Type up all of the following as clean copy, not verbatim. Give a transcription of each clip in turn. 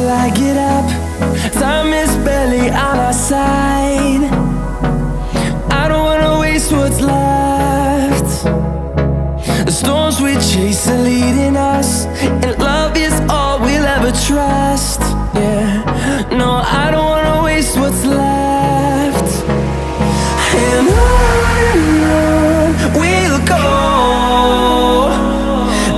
till I get up. Time is barely on our side. I don't wanna waste what's left. The storms we chase are leading us, and love is all we'll ever trust. Yeah, no, I don't wanna waste what's left. And on we'll go,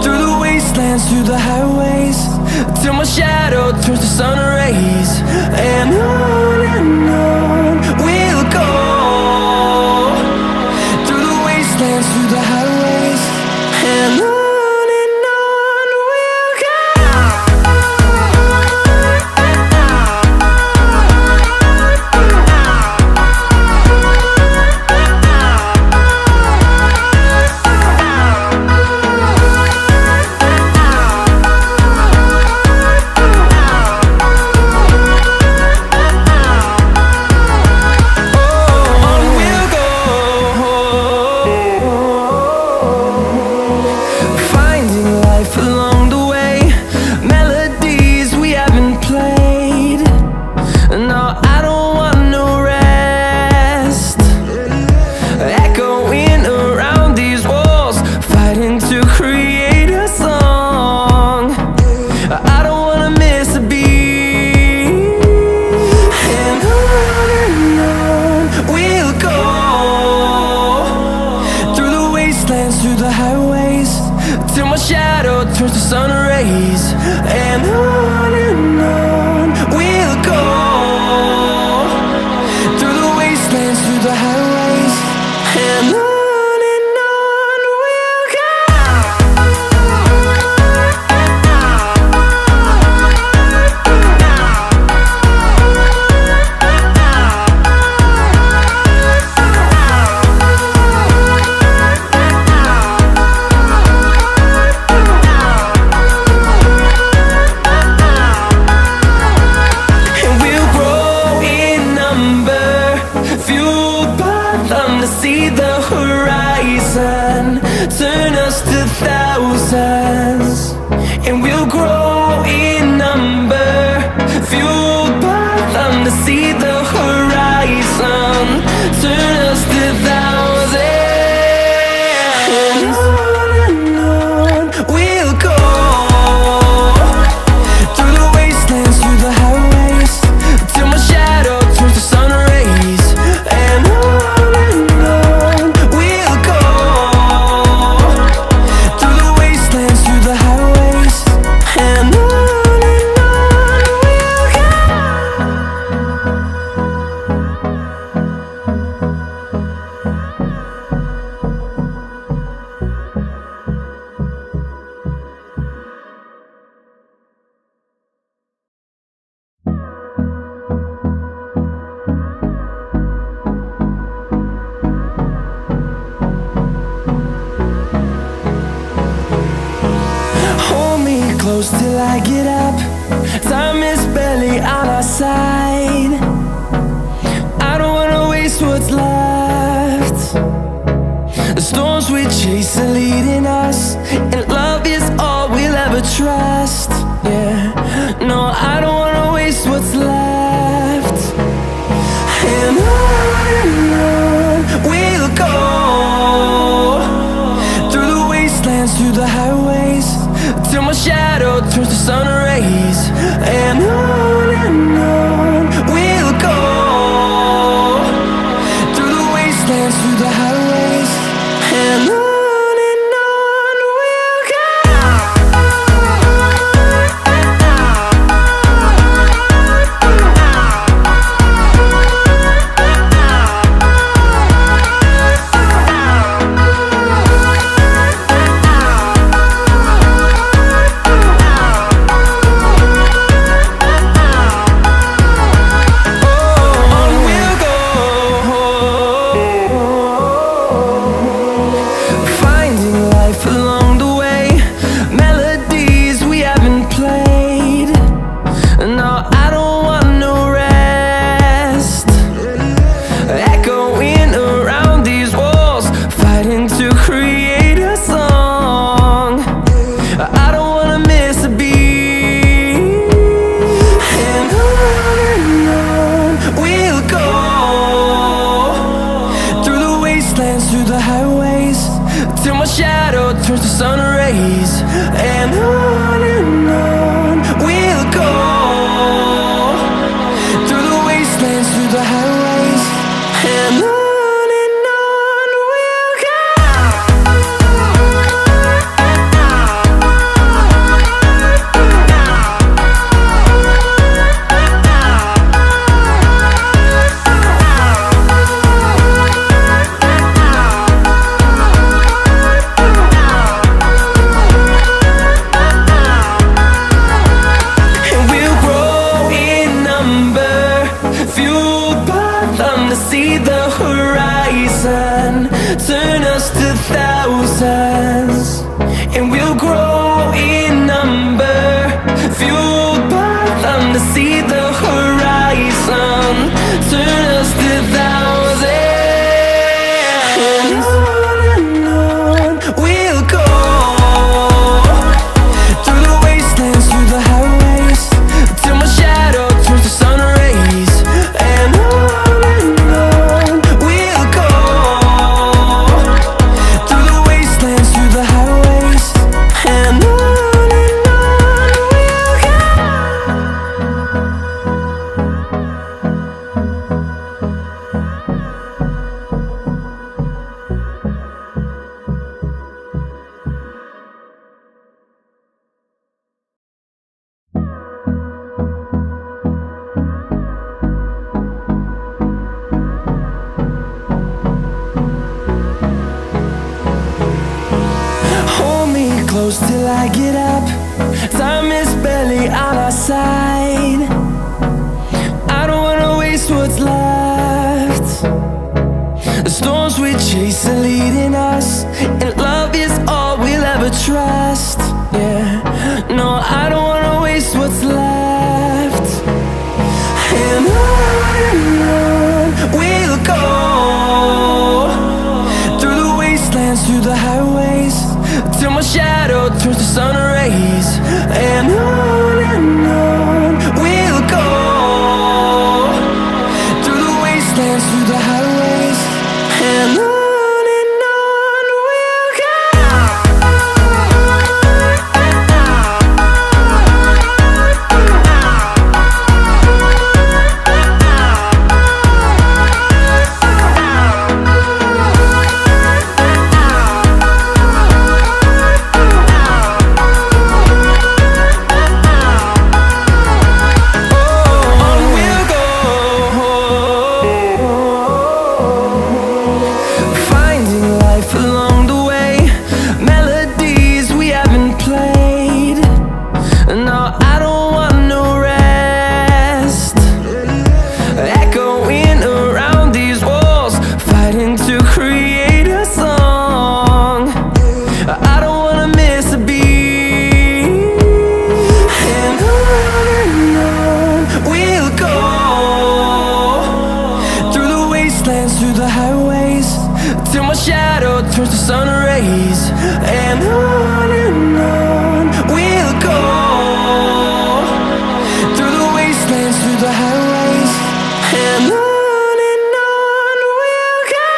through the wastelands, through the highways, till my shadow turns to sun rays. And on we'll go, through the wastelands, through the highways, and on. Through the highways, till my shadow turns to sun rays. And on we'll go, through the wastelands, through the highways, and on. See the horizon turn us to thousands, and we'll grow in number, fueled by them. To see the horizon turn us to thousands, and on we'll go, through the wastelands, through the highways, till my shadow turns to sun rays. And close till I get up. Time is barely on our side. I don't wanna waste what's left. The storms we chase are leading us, and love is all we'll ever trust. Yeah, no, I don't wanna waste what's left. And on we'll go, through the wastelands, through the highways, till my shadow turns to sun rays. And on we'll them to see the horizon, turn us to thousands, and we'll grow in number, fueled by them to see the horizon, turn us to thousands, and on we'll go, through the wastelands, through the highways, till my shadow turns to sun rays, and on we'll go, through the wastelands, through the highways, and on we'll go. Hold me close till I get up. Time is barely on our side. I don't wanna waste what's left. The storms we chase are leading us, and love is all we'll ever trust. Yeah, no, I don't wanna waste what's left. And on we'll go, through the wastelands, through the highways, till my shadow turns to sun rays, and on we'll go, through the wastelands, through the highways, and on we'll go. Through the highways, till my shadow turns to sun rays, and on we'll go, through the wastelands, through the highways, and on we'll go.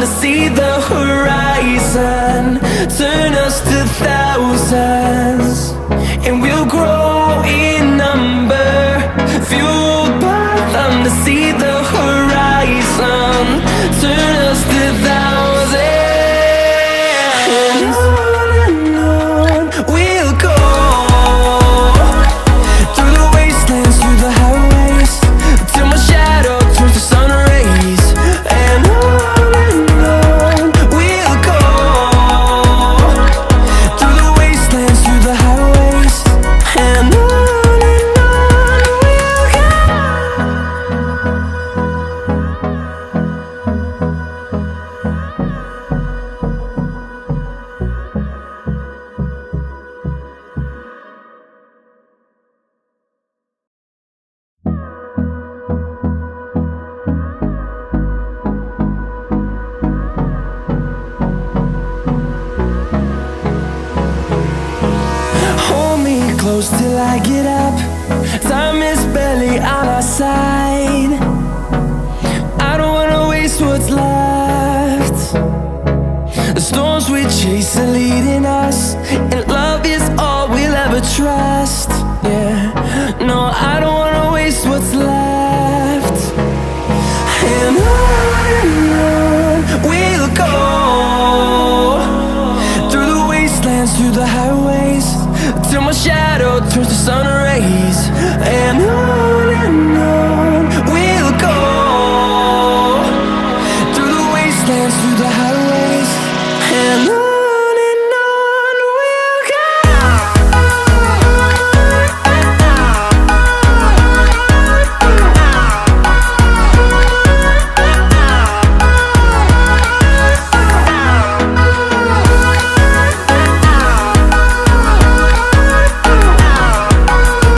To see the horizon, turn us to thousands, and we'll grow in number, fueled by them to see the horizon, turn us to thousands, and on we'll go, through the wastelands, through the highways, till my shadow turns to sun rays, and on we'll go, through the wastelands, through the highways, and on we'll go. Hold me close till I get up. Time is barely on our side. I don't wanna waste what's left. The storms we chase are leading us,